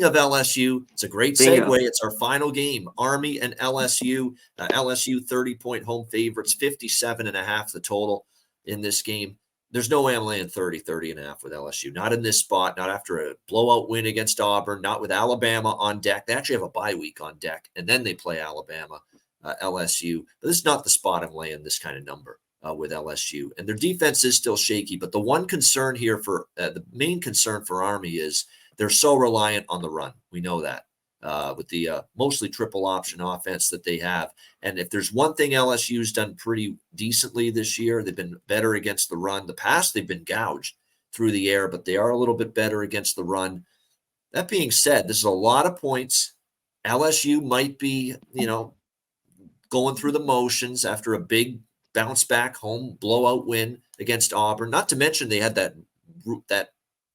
speaking of LSU, it's a great Bingo. segue. It's our final game, Army and LSU. LSU 30-point home favorites, 57.5 the total in this game. There's no way I'm laying 30.5 with LSU. Not in this spot, not after a blowout win against Auburn, not with Alabama on deck. They actually have a bye week on deck, and then they play Alabama, LSU. But this is not the spot I'm laying this kind of number with LSU. And their defense is still shaky, but the one concern here for the main concern for Army is they're so reliant on the run. We know that with the mostly triple option offense that they have. And if there's one thing LSU's done pretty decently this year, they've been better against the run. The past, they've been gouged through the air, but they are a little bit better against the run. That being said, this is a lot of points. LSU might be, going through the motions after a big bounce back home blowout win against Auburn. Not to mention they had that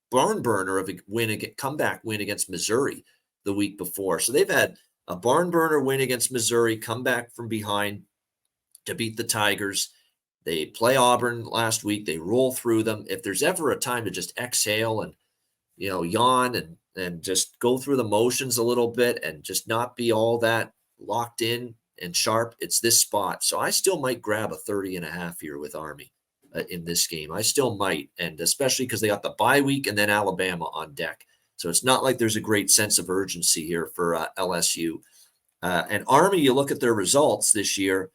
barn burner of a comeback win against Missouri the week before. So they've had a barn burner win against Missouri, come back from behind to beat the Tigers. They play Auburn last week. They roll through them. If there's ever a time to just exhale and, yawn and just go through the motions a little bit and just not be all that locked in and sharp, it's this spot. So I still might grab a 30.5 here with Army in this game. I still might, and especially because they got the bye week and then Alabama on deck. So it's not like there's a great sense of urgency here for LSU. And Army, you look at their results this year,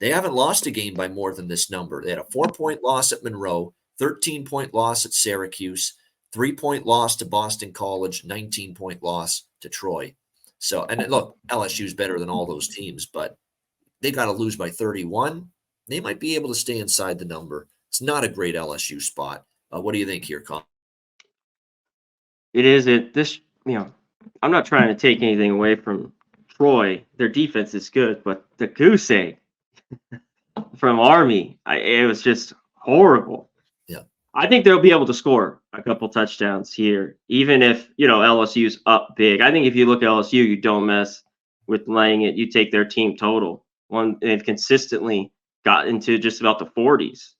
they haven't lost a game by more than this number. They had a 4-point loss at Monroe, 13-point loss at Syracuse, 3-point loss to Boston College, 19-point loss to Troy. So, and look, LSU is better than all those teams, but they got to lose by 31. They might be able to stay inside the number. It's not a great LSU spot. What do you think here, Con? It is I'm not trying to take anything away from Troy. Their defense is good, but the goose egg from Army, it was just horrible. Yeah. I think they'll be able to score a couple touchdowns here, even if, LSU's up big. I think if you look at LSU, you don't mess with laying it. You take their team total. They've consistently got into just about the 40s,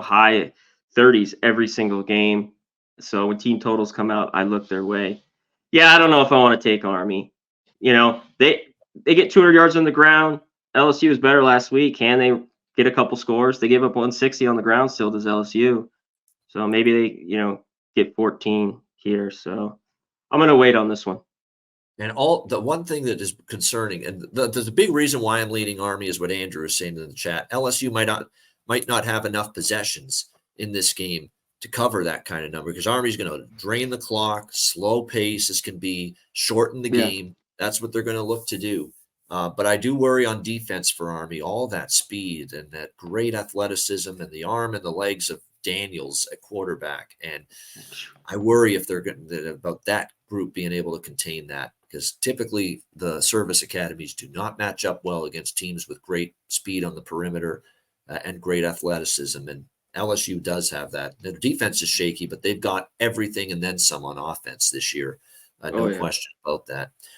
high 30s every single game. So when team totals come out, I look their way. Yeah, I don't know if I want to take Army. They get 200 yards on the ground. LSU was better last week. Can they get a couple scores? They gave up 160 on the ground still, does LSU. So maybe they, get 14 here. So I'm going to wait on this one. And the one thing that is concerning, and the big reason why I'm leading Army is what Andrew is saying in the chat. LSU might not have enough possessions in this game to cover that kind of number because Army's going to drain the clock, slow pace as can be, shorten the game. That's what they're going to look to do. But I do worry on defense for Army, all that speed and that great athleticism and the arm and the legs of Daniels at quarterback. And I worry if they're about that group being able to contain that because typically the service academies do not match up well against teams with great speed on the perimeter and great athleticism. And LSU does have that. Their defense is shaky, but they've got everything and then some on offense this year. No question about that.